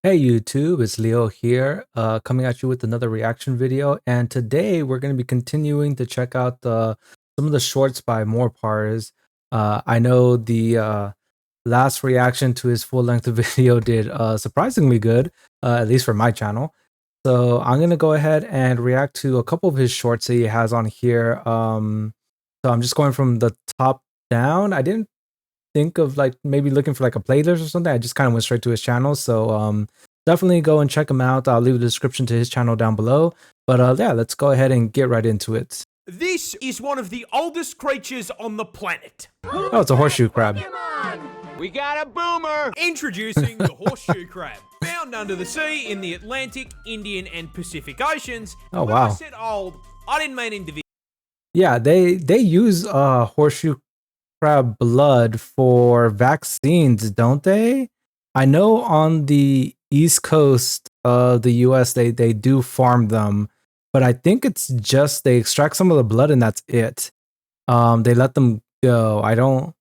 Hey YouTube, it's Leo here, coming at you with another reaction video. And today we're going to be continuing to check out some of the shorts by more Parz. I know the last reaction to his full-length video did surprisingly good, at least for my channel. So I'm going to go ahead and react to a couple of his shorts that he has on here. So I'm just going from the top down. I didn't think of like maybe looking for like a playlist or something. I just kind of went straight to his channel. So definitely go and check him out. I'll leave a description to his channel down below. But yeah, let's go ahead and get right into it. This is one of the oldest creatures on the planet. Oh, it's a horseshoe crab. We got a boomer! Introducing the horseshoe crab. Found under the sea in the Atlantic, Indian, and Pacific Oceans. Oh, when wow. I said old, I didn't mean individual. Yeah, they use horseshoe crab blood for vaccines, don't they? I know on the East Coast of the US they do farm them, but I think it's just they extract some of the blood and that's it. They let them go. I don't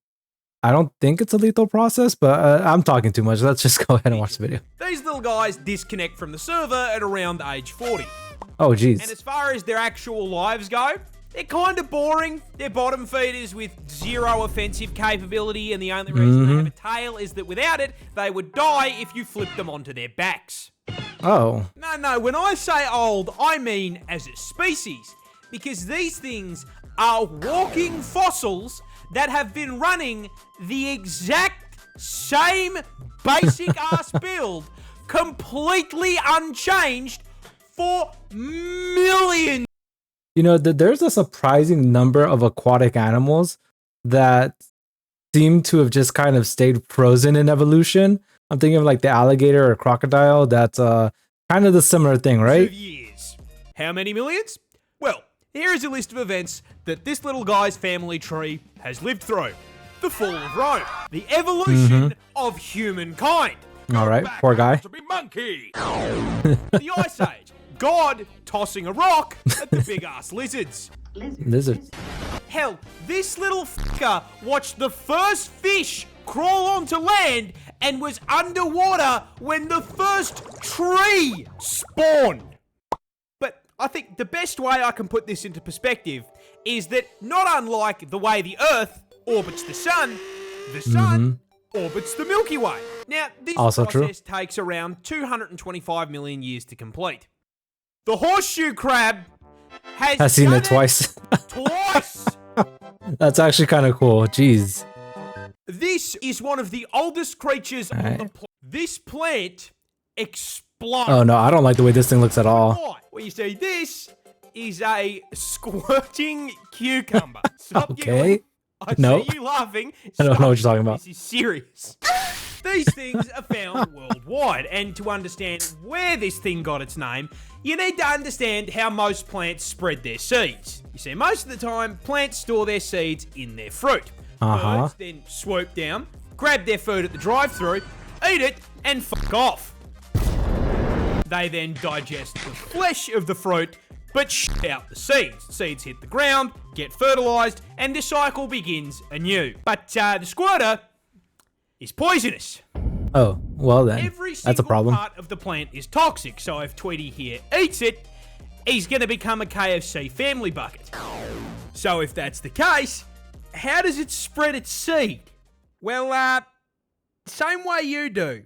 think it's a lethal process, but I'm talking too much. Let's just go ahead and watch the video. These little guys disconnect from the server at around age 40. Oh geez. And as far as their actual lives go, they're kind of boring. They're bottom feeders with zero offensive capability, and the only reason they have a tail is that without it, they would die if you flipped them onto their backs. Oh. No, when I say old, I mean as a species, because these things are walking fossils that have been running the exact same basic ass build, completely unchanged, for millions. You know, there's a surprising number of aquatic animals that seem to have just kind of stayed frozen in evolution. I'm thinking of like the alligator or crocodile. That's kind of the similar thing, right? 2 years. How many millions? Well, here is a list of events that this little guy's family tree has lived through. The fall of Rome. The evolution of humankind. All right, poor guy. To be monkey. The Ice Age. God tossing a rock at the big-ass lizards. Lizards. Hell, this little fucker watched the first fish crawl onto land and was underwater when the first tree spawned. But I think the best way I can put this into perspective is that not unlike the way the Earth orbits the sun orbits the Milky Way. Now, this process takes around 225 million years to complete. The horseshoe crab has seen it twice. Twice! That's actually kind of cool. Jeez. This is one of the oldest creatures on the planet. This plant explodes. Oh no, I don't like the way this thing looks at all. Well, you see, this is a squirting cucumber. Stop giggling. I see you laughing. I don't know what you're talking about. This is serious. These things are found worldwide, and to understand where this thing got its name, you need to understand how most plants spread their seeds. You see, most of the time, plants store their seeds in their fruit. Birds then swoop down, grab their food at the drive-thru, eat it, and fuck off. They then digest the flesh of the fruit, but shit out the seeds. Seeds hit the ground, get fertilized, and the cycle begins anew. But the squirter is poisonous. Oh, well then, that's a problem. Every single part of the plant is toxic, so if Tweety here eats it, he's going to become a KFC family bucket. So if that's the case, how does it spread its seed? Well, same way you do.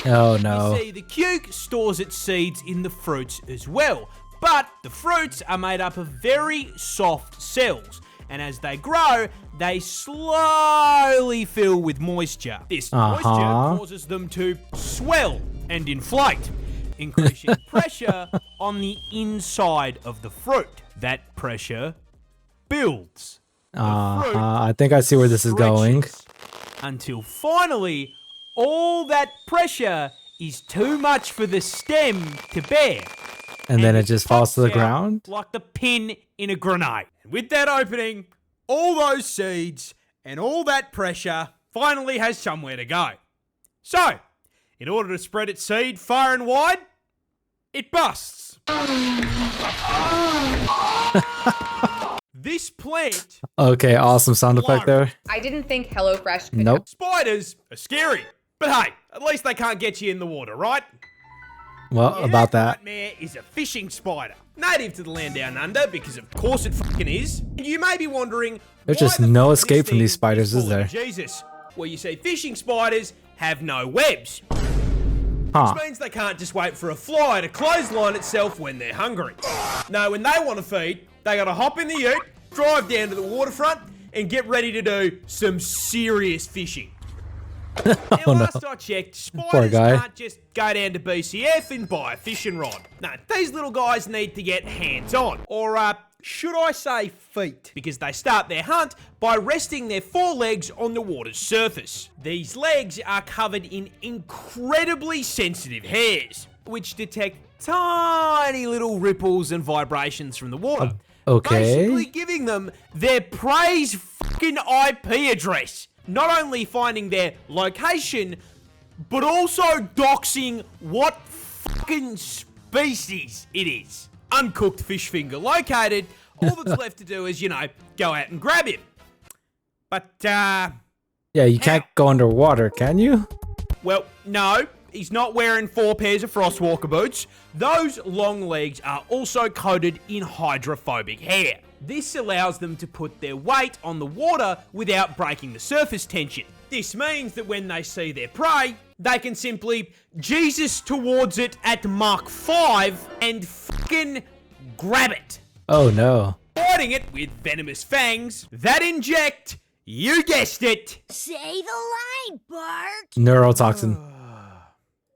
Oh no. You see, the cuke stores its seeds in the fruits as well, but the fruits are made up of very soft cells, and as they grow, they slowly fill with moisture. This moisture causes them to swell and inflate, increasing pressure on the inside of the fruit. That pressure builds. I think I see where this is going. Until finally, all that pressure is too much for the stem to bear. And then it just falls to the ground? Like the pin in a grenade. And with that opening, all those seeds and all that pressure finally has somewhere to go. So, in order to spread its seed far and wide, it busts. This plant... Okay, awesome sound effect there. I didn't think HelloFresh could... Nope. Spiders are scary. But hey, at least they can't get you in the water, right? Well, Yeah, about that. nightmare is a fishing spider. Native to the land down under, because of course it fucking is. And you may be wondering, There's why just the no fuck escape this from these thing spiders, is full of there? Jesus. Well, you see, fishing spiders have no webs. Huh. Which means they can't just wait for a fly to clothesline itself when they're hungry. No, when they want to feed, they gotta hop in the ute, drive down to the waterfront, and get ready to do some serious fishing. Now, last I checked, spiders can't just go down to BCF and buy a fishing rod. No, these little guys need to get hands-on. Or, should I say feet? Because they start their hunt by resting their forelegs on the water's surface. These legs are covered in incredibly sensitive hairs, which detect tiny little ripples and vibrations from the water. Okay. Basically giving them their prey's fucking IP address. Not only finding their location, but also doxing what fucking species it is. Uncooked fish finger located. All that's left to do is, you know, go out and grab him. But, yeah, you can't go underwater, can you? well, no. He's not wearing 4 pairs of Frostwalker boots. Those long legs are also coated in hydrophobic hair. This allows them to put their weight on the water without breaking the surface tension. This means that when they see their prey, they can simply Jesus towards it at Mach 5 and fucking grab it. Oh no. Fighting it with venomous fangs that inject, you guessed it, Say the line, Bart. Neurotoxin.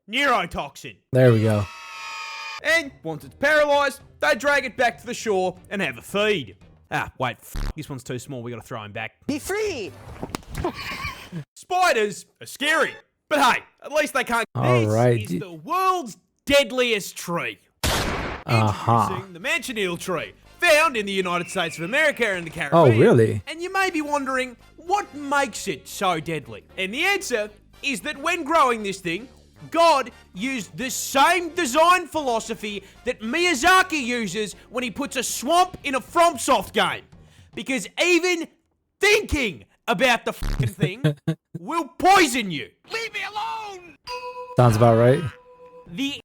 neurotoxin. There we go. And once it's paralyzed, they drag it back to the shore and have a feed. Ah, wait, this one's too small, we gotta throw him back. Be free. Spiders are scary, but hey, at least they can't. All right. This is the world's deadliest tree. Introducing the manchineal tree, found in the United States of America and the Caribbean. Oh, really? And you may be wondering, what makes it so deadly? And the answer is that when growing this thing, God used the same design philosophy that Miyazaki uses when he puts a swamp in a FromSoft game. Because even thinking about the fucking thing will poison you. Leave me alone! Sounds about right. The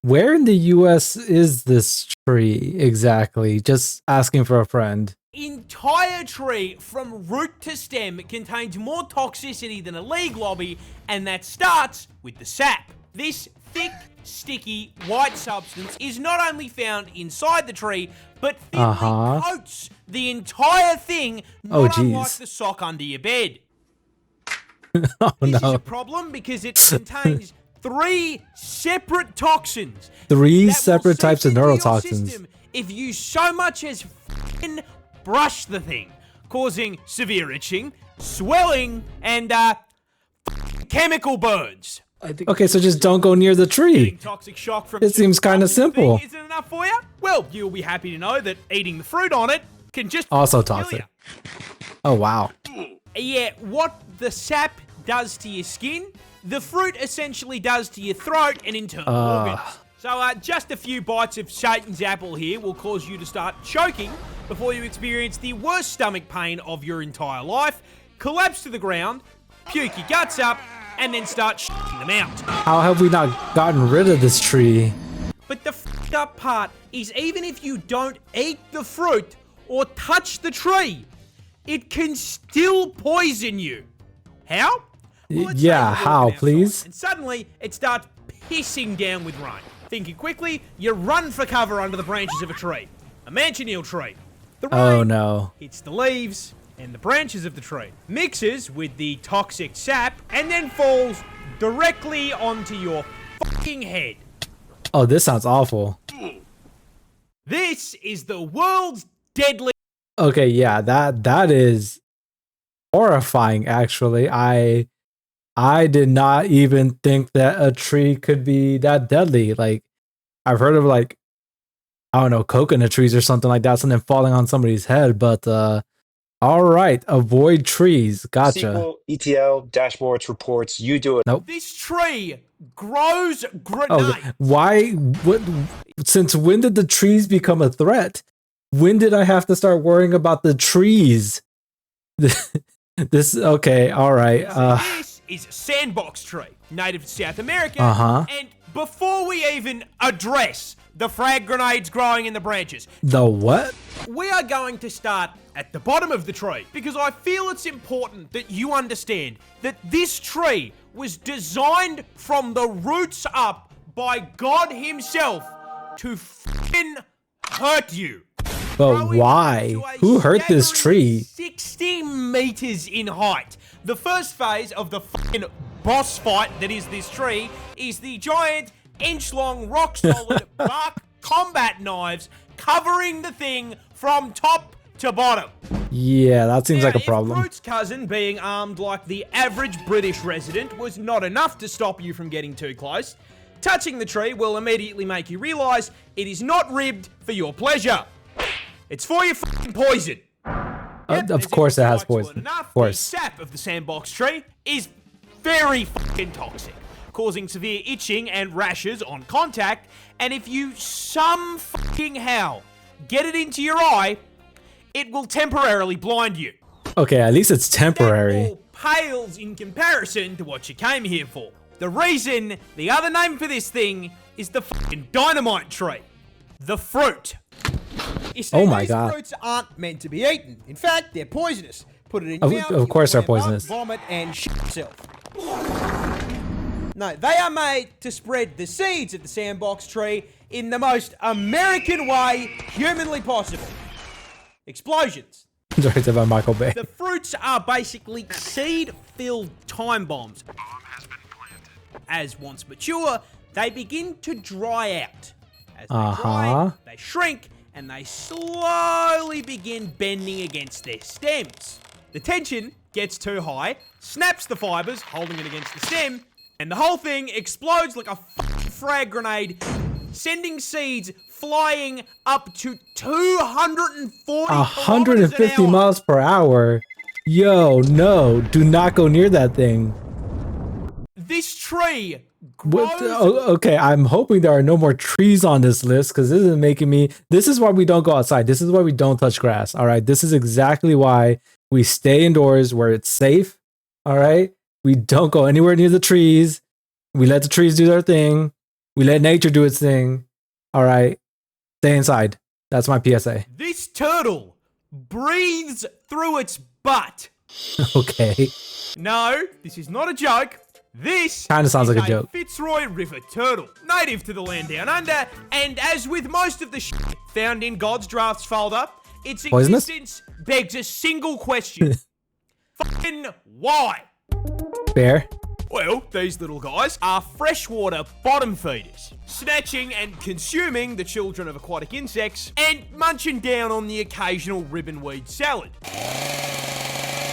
Where in the US is this tree exactly? Just asking for a friend. entire tree from root to stem contains more toxicity than a league lobby, and that starts with the sap. This thick, sticky, white substance is not only found inside the tree, but thinly coats the entire thing, not unlike the sock under your bed. Oh This is no. a problem because it contains 3 separate toxins. 3 that will separate seep types of into your neurotoxins. system if you so much as f***ing brush the thing, causing severe itching, swelling, and chemical burns. Okay, so just don't go near the tree. Getting toxic shock from It seems kind of simple. isn't enough for you? Well, you'll be happy to know that eating the fruit on it can just Also kill toxic. you. Oh wow. Yeah, what the sap does to your skin, the fruit essentially does to your throat and internal organs. So just a few bites of Satan's apple here will cause you to start choking before you experience the worst stomach pain of your entire life, collapse to the ground, puke your guts up, and then start shitting them out. How have we not gotten rid of this tree? But the f***ed up part is even if you don't eat the fruit or touch the tree, it can still poison you. How? Well, let's say Yeah, you're how, walking outside please? And suddenly, it starts pissing down with rain. Thinking quickly, you run for cover under the branches of a tree. A manchineal tree. The rain Oh no. hits the leaves and the branches of the tree, mixes with the toxic sap, and then falls directly onto your fucking head. Oh, this sounds awful. This is the world's deadly. Okay, yeah, that is horrifying actually. I did not even think that a tree could be that deadly. Like I've heard of like I don't know, coconut trees or something like that, something falling on somebody's head, but all right, avoid trees. Gotcha. SQL, ETL, dashboards, reports, you do it. Nope. This tree grows Oh, grenades. why what since when did the trees become a threat? When did I have to start worrying about the trees? This okay, all right. So this is a sandbox tree, native to South America. And before we even address the frag grenades growing in the branches, The what? we are going to start at the bottom of the tree because I feel it's important that you understand that this tree was designed from the roots up by God himself to f***ing hurt you. But why? Who hurt this tree? 60 meters in height. The first phase of the fucking boss fight that is this tree is the giant inch-long rock-solid bark combat knives covering the thing from top to bottom. Yeah, that seems like a If problem. Fruit's cousin being armed like the average British resident was not enough to stop you from getting too close, touching the tree will immediately make you realize it is not ribbed for your pleasure. It's for your fucking poison. Of course it has poison. Of course. The sap of the sandbox tree is very fucking toxic, causing severe itching and rashes on contact, and if you some fucking how get it into your eye, it will temporarily blind you. Okay, at least it's temporary. That all pales in comparison to what you came here for. The reason, the other name for this thing, is the fucking dynamite tree. The fruit. You see, Oh my these God. fruits aren't meant to be eaten. In fact, they're poisonous. Put it in your mouth. Of course you'll they're poisonous. Vomit and shit yourself. No, they are made to spread the seeds of the sandbox tree in the most American way humanly possible. Explosions. Directed by Michael Bay. The fruits are basically seed-filled time bombs. As once mature, they begin to dry out. As they dry, they shrink, and they slowly begin bending against their stems. The tension gets too high, snaps the fibers holding it against the stem, and the whole thing explodes like a fucking frag grenade, sending seeds flying up to 240 150 miles per hour. Yo, no, do not go near that thing. This tree grows. Okay, I'm hoping there are no more trees on this list because this is making me. This is why we don't go outside. This is why we don't touch grass. All right, this is exactly why we stay indoors where it's safe. All right, we don't go anywhere near the trees. We let the trees do their thing. We let nature do its thing. All right, stay inside. That's my PSA. This turtle breathes through its butt. Okay. No, this is not a joke. This Kinda sounds is like a joke. Fitzroy River turtle, native to the land down under, and as with most of the shit found in God's drafts folder, its Poisonous? existence begs a single question. Fucking why? Fair. Well, these little guys are freshwater bottom feeders, snatching and consuming the children of aquatic insects and munching down on the occasional ribbonweed salad.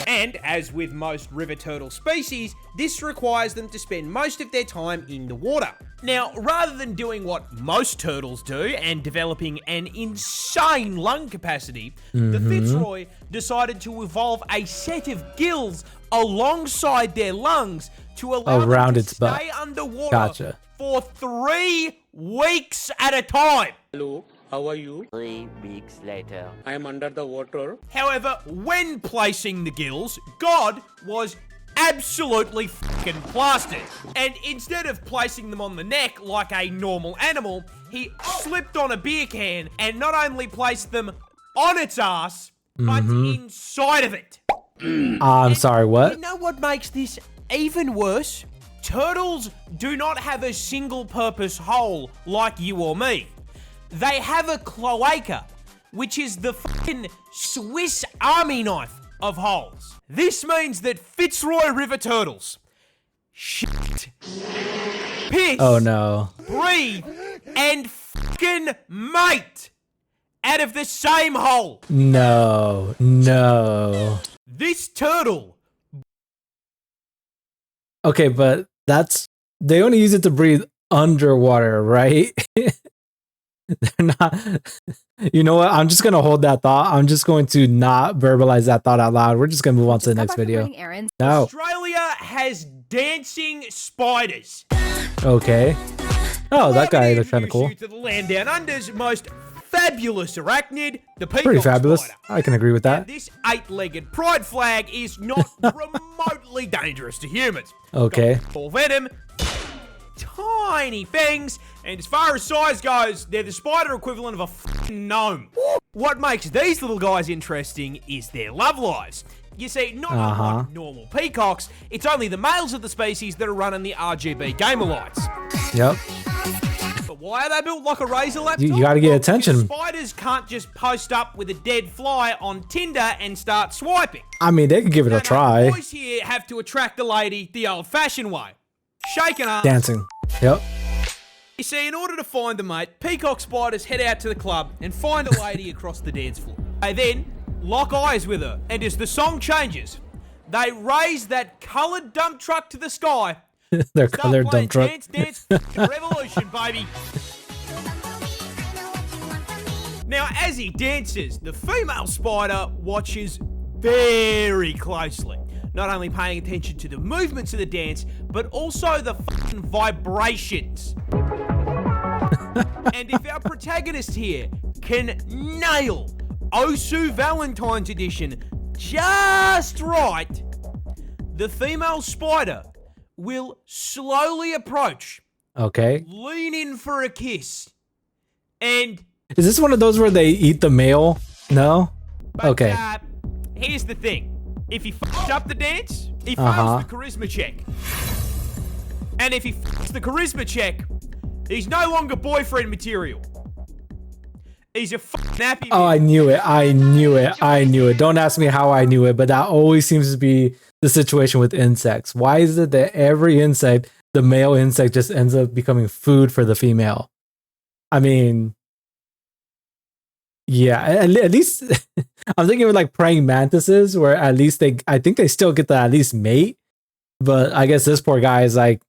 And as with most river turtle species, this requires them to spend most of their time in the water. Now, rather than doing what most turtles do and developing an insane lung capacity, the Fitzroy decided to evolve a set of gills alongside their lungs to allow Around them to its butt. stay underwater Gotcha. for 3 weeks at a time. Hello, how are you? 3 weeks later. I am under the water. However, when placing the gills, God was absolutely fucking plastered. And instead of placing them on the neck like a normal animal, he slipped on a beer can and not only placed them on its ass, but inside of it. I'm sorry, what? You know what makes this even worse? Turtles do not have a single purpose hole like you or me. They have a cloaca, which is the fucking Swiss Army knife of holes. This means that Fitzroy River turtles shit, piss, Oh no. breathe, and fucking mate out of the same hole. No. No. This turtle. Okay, but they only use it to breathe underwater, right? They're not. You know what? I'm just gonna hold that thought. I'm just going to not verbalize that thought out loud. We're just gonna move on to the next video. No. Australia has dancing spiders. Okay. Oh, that guy looks kind of cool. To the land down under's most fabulous arachnid, the peacock Pretty fabulous. spider. I can agree with Now, that. this 8-legged pride flag is not remotely dangerous to humans. Okay. Got full venom, tiny fangs, and as far as size goes, they're the spider equivalent of a fucking gnome. What makes these little guys interesting is their love lives. You see, not unlike normal peacocks, it's only the males of the species that are running the RGB gamer lights. Yep. But why are they built like a Razor laptop? You gotta get Well, attention. because spiders can't just post up with a dead fly on Tinder and start swiping. I mean, they could give it a No, try. boys here have to attract a lady the old-fashioned way. Shaking arms. Dancing. Yep. You see, in order to find a mate, peacock spiders head out to the club and find a lady across the dance floor. They then lock eyes with her, and as the song changes, they raise that coloured dump truck to the sky. Their Start colored playing dump truck. Dance, Dance, Revolution, baby. Now, as he dances, the female spider watches very closely. Not only paying attention to the movements of the dance, but also the fucking vibrations. And if our protagonist here can nail Osu Valentine's Edition just right, the female spider will slowly approach, Okay. lean in for a kiss, and... Is this one of those where they eat the male? No? But, Okay. Here's the thing. If he fucks up the dance, he fails the charisma check. And if he fucks the charisma check, he's no longer boyfriend material. He's a fucking nappy. Oh, I knew it. I knew it. I knew it. Don't ask me how I knew it, but that always seems to be the situation with insects. Why is it that every insect, the male insect, just ends up becoming food for the female? I mean, yeah, at least I'm thinking of like praying mantises, where at least I think they still get to at least mate. But I guess this poor guy is like,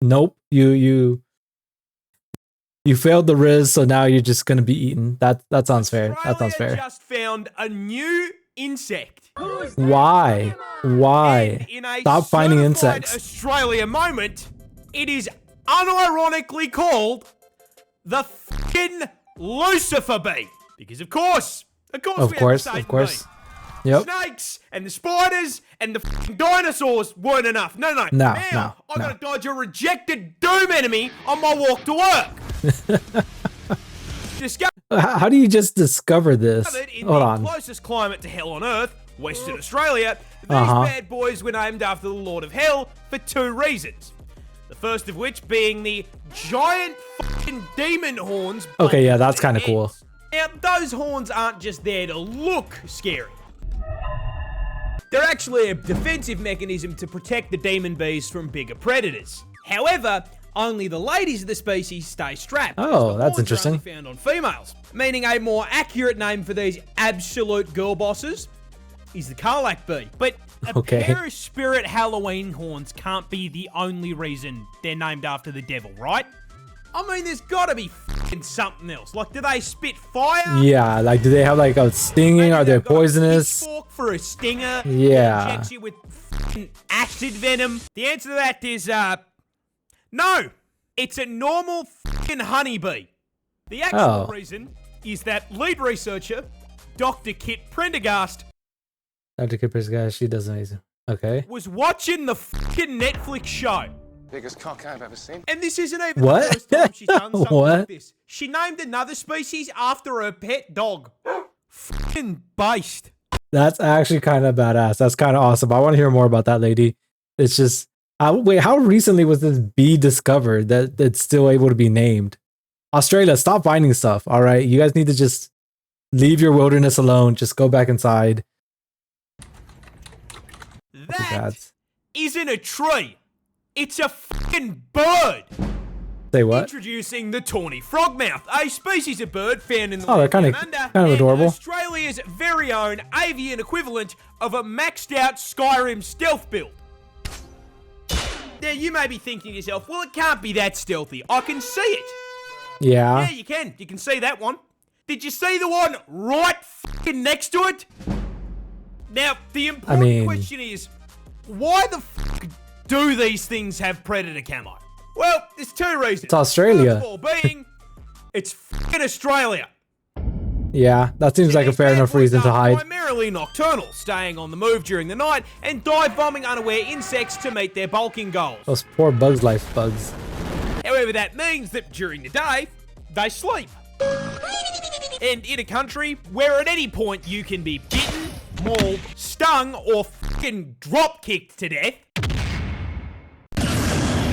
nope, you failed the Riz, so now you're just gonna be eaten. That sounds fair. That sounds Australia fair. just found a new insect. Why? Why? And in a Stop finding certified insects. Australia moment, it is unironically called the fucking Lucifer bee. Because of course, we have the Satan Of course. bee. Yep. Snakes and the spiders and the fucking dinosaurs weren't enough. No. No, Now, I no. gotta dodge a rejected doom enemy on my walk to work. Discover How do you just discover this? it in Hold the on. closest climate to hell on Earth, Western Australia. These bad boys were named after the Lord of Hell for two reasons. The first of which being the giant fucking demon horns. Okay, yeah, bolted that's to their kind of cool. heads. Now, those horns aren't just there to look scary. They're actually a defensive mechanism to protect the demon bees from bigger predators. However, only the ladies of the species stay strapped. Oh, as the that's horns are interesting. only found on females, meaning a more accurate name for these absolute girl bosses is the Karlak bee. But a Okay. pair of spirit Halloween horns can't be the only reason they're named after the devil, right? I mean, there's gotta be fucking something else. Like, do they spit fire? Yeah, like, do they have like a stinging? Maybe Are they they've got a poisonous? pitchfork for a stinger. Yeah. That injects you with fucking acid venom. The answer to that is, no. It's a normal fucking honeybee. The actual Oh. reason is that lead researcher, Dr. Kit Prendergast, Dr. Kipper's guy, she does amazing. Okay. was watching the fucking Netflix show. Biggest cock I've ever seen. And this isn't even What? the first time she's done something What? like this. She named another species after her pet dog. Fucking based. That's actually kind of badass. That's kind of awesome. I want to hear more about that lady. It's just, wait, how recently was this bee discovered that it's still able to be named? Australia, stop finding stuff. All right. You guys need to just leave your wilderness alone. Just go back inside. That That's- isn't a tree. It's a fucking bird. Say what? Introducing the tawny frogmouth, a species of bird found in the Oh, they're land kinda- down under, kind of and adorable. Australia's very own avian equivalent of a maxed out Skyrim stealth build. Now you may be thinking to yourself, well, it can't be that stealthy. I can see it. Yeah. Yeah, you can. You can see that one. Did you see the one right fucking next to it? Now, the important question is, why the fuck do these things have predator camo? Well, there's two reasons. It's Australia. First of all being, it's fucking Australia. Yeah, that seems like a These fair bad enough boys reason to are hide. primarily nocturnal, staying on the move during the night and dive bombing unaware insects to meet their bulking goals. Those poor Bugs Life bugs. However, that means that during the day, they sleep. And in a country where at any point you can be bitten, mauled, stung, or fucking drop kicked to death,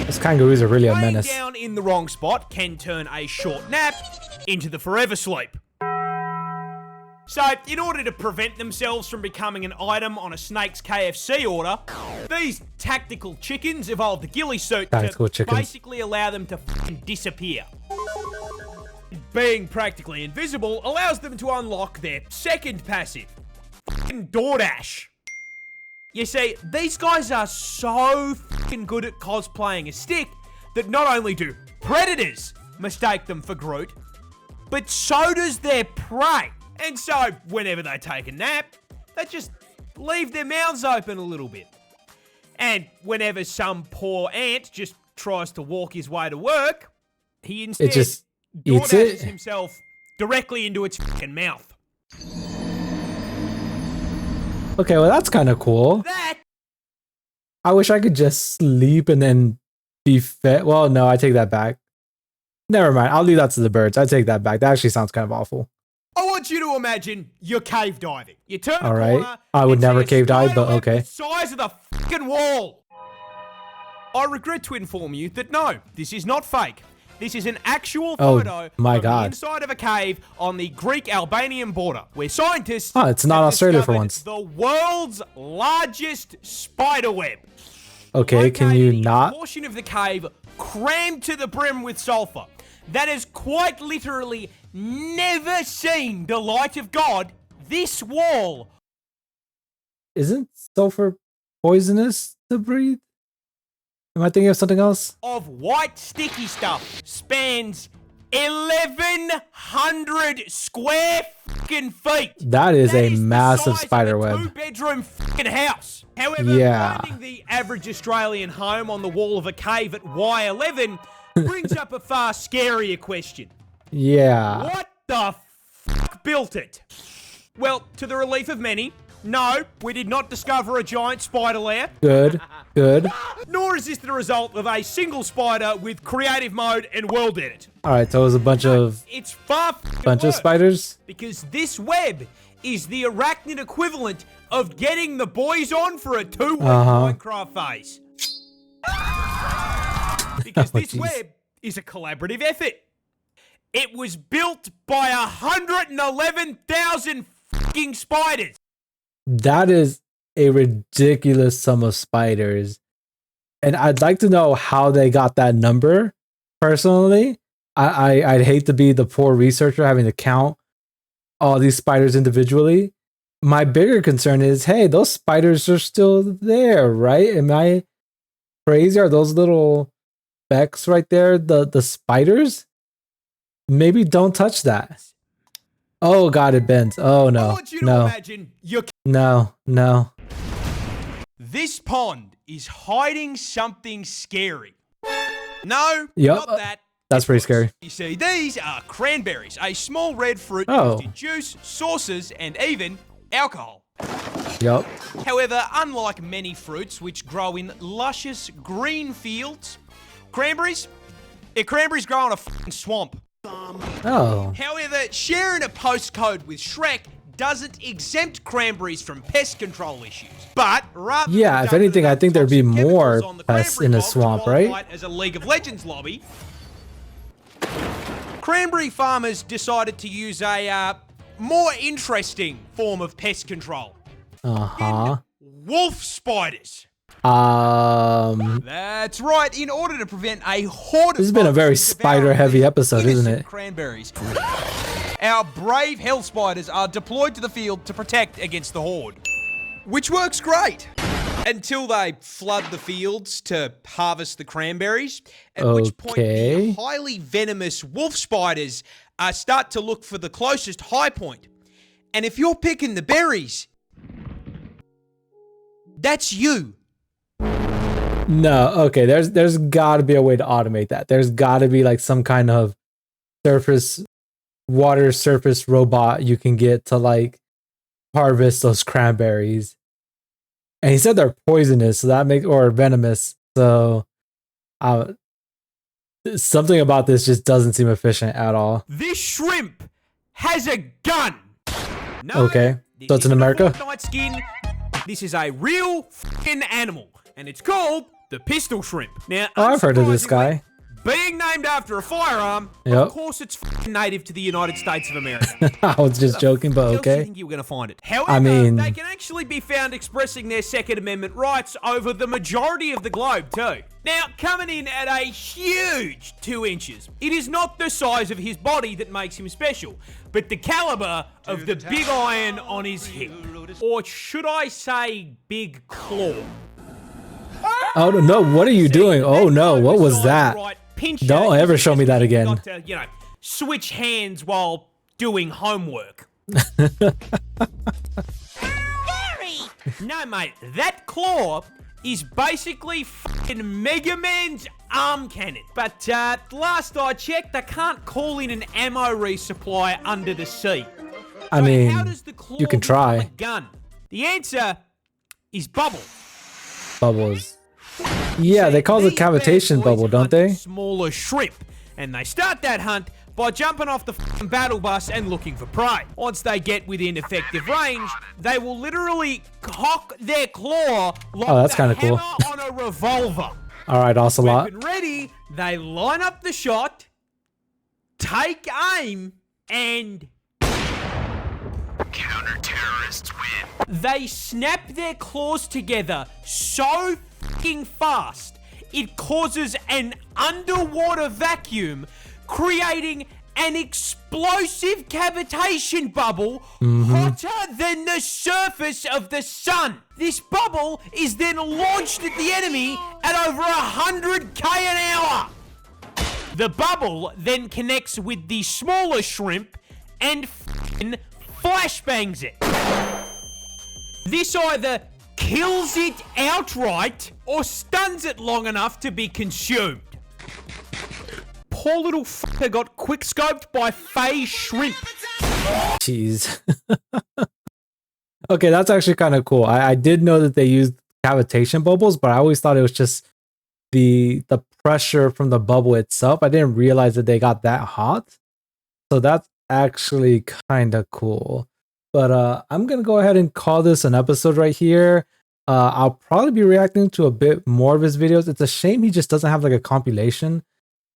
Those kangaroos are really a laying menace. down in the wrong spot can turn a short nap into the forever sleep. So, in order to prevent themselves from becoming an item on a snake's KFC order, these tactical chickens evolved the ghillie suit Tactical to chickens. basically allow them to fucking disappear. Being practically invisible allows them to unlock their second passive, fucking DoorDash. You see, these guys are so fucking good at cosplaying a stick that not only do predators mistake them for Groot, but so does their prey. And so, whenever they take a nap, they just leave their mouths open a little bit. And whenever some poor ant just tries to walk his way to work, he instead just eats DoorDashes it? himself directly into its fucking mouth. Okay, well that's kind of cool. That I wish I could just sleep and then be fed. Well, no, I take that back. Never mind. I'll leave that to the birds. I take that back. That actually sounds kind of awful. I want you to imagine you're cave diving. You turn All the right. corner I would and never see a cave dive, spider but web okay. the size of the fucking wall. I regret to inform you that no, this is not fake. This is an actual Oh, photo my of the God. inside of a cave on the Greek-Albanian border, where scientists Oh, it's not have Australia for discovered once. the world's largest spider web. Okay, can you Located in a not? portion of the cave crammed to the brim with sulfur that has quite literally never seen the light of God. This wall Isn't sulfur poisonous to breathe? Am I thinking of something else? of white sticky stuff spans 1,100 square fucking feet. That is a the massive size spider of a web. two-bedroom fucking house. However, Yeah. finding the average Australian home on the wall of a cave at Y11 brings up a far scarier question. Yeah. What the fuck built it? Well, to the relief of many, no, we did not discover a giant spider lair, Good. Good. nor is this the result of a single spider with creative mode and world edit. All right, so it was a bunch of It's far fucking worse, spiders. because this web is the arachnid equivalent of getting the boys on for a 2-week Minecraft phase. Because this jeez. web is a collaborative effort. It was built by 111,000 fucking spiders. That is a ridiculous sum of spiders. And I'd like to know how they got that number. Personally, I'd hate to be the poor researcher having to count all these spiders individually. My bigger concern is, hey, those spiders are still there, right? Am I crazy? Are those little specks right there the spiders? Maybe don't touch that. Oh god, it bends. Oh I no. want you to No. imagine you're... No. No. This pond is hiding something scary. No, Yep, not that. That's pretty scary. You see, these are cranberries, a small red fruit Oh. used in juice, sauces, and even alcohol. Yup. However, unlike many fruits which grow in luscious green fields, cranberries grow in a fucking swamp. Oh. However, sharing a postcode with Shrek doesn't exempt cranberries from pest control issues. But rather Yeah, than if dumping anything, I enough think there'd be toxic more chemicals on the pests cranberry in a bog to swamp, right? qualify as a League of Legends lobby, cranberry farmers decided to use a more interesting form of pest control. Uh-huh. Wolf spiders. That's right. In order to prevent a horde of This has been a very bugs from devouring spider-heavy these episode, isn't innocent it? Cranberries. Our brave hell spiders are deployed to the field to protect against the horde, which works great until they flood the fields to harvest the cranberries. At which point Okay. the highly venomous wolf spiders start to look for the closest high point. And if you're picking the berries, that's you. No, okay, there's gotta be a way to automate that. There's gotta be like some kind of surface water surface robot you can get to like harvest those cranberries. And he said they're poisonous, so that makes or venomous. So something about this just doesn't seem efficient at all. This shrimp has a gun. No, Okay, this so it's in isn't a America? Fortnite skin. This is a real f***ing animal, and it's called the pistol shrimp. Now, Oh, I've heard of this guy. being named after a firearm, Yep. of course it's f***ing native to the United States of America. I was just joking, but Where else do you okay. think you were going to find it? However, I mean- they can actually be found expressing their Second Amendment rights over the majority of the globe, too. Now, coming in at a huge 2 inches, it is not the size of his body that makes him special, but the caliber of the big iron on his hip. Or should I say big claw? Oh no, what are you doing? Oh no, what was that? Don't ever show me that again. Got to, switch hands while doing homework. Harry! No, mate, that claw is basically fucking Mega Man's arm cannon. But last I checked, they can't call in an ammo resupply under the sea. I So mean, how does the claw you can become try. a gun? The answer is bubble. Bubbles. Yeah, they call it These bad cavitation boys bubble, don't hunt they? Smaller shrimp, and they start that hunt by jumping off the f***ing battle bus and looking for prey. Once they get within effective range, they will literally cock their claw like Oh, that's the kinda cool. hammer on a revolver. All right, Ocelot. Weapon ready, they line up the shot, take aim, and Counter-terrorists win. they snap their claws together so fucking fast, it causes an underwater vacuum, creating an explosive cavitation bubble hotter than the surface of the sun. This bubble is then launched at the enemy at over 100k an hour. The bubble then connects with the smaller shrimp and f***ing flashbangs it. This either kills it outright or stuns it long enough to be consumed. Poor little fucker got quickscoped by Faye Shrimp. Jeez. Okay, that's actually kind of cool. I did know that they used cavitation bubbles, but I always thought it was just the pressure from the bubble itself. I didn't realize that they got that hot. So that's actually kind of cool. But I'm gonna go ahead and call this an episode right here. I'll probably be reacting to a bit more of his videos. It's a shame he just doesn't have like a compilation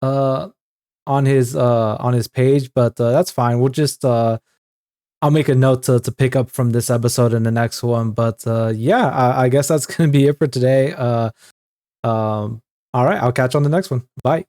on his page, but that's fine. We'll just I'll make a note to pick up from this episode in the next one. But yeah, I guess that's gonna be it for today. All right, I'll catch you on the next one. Bye.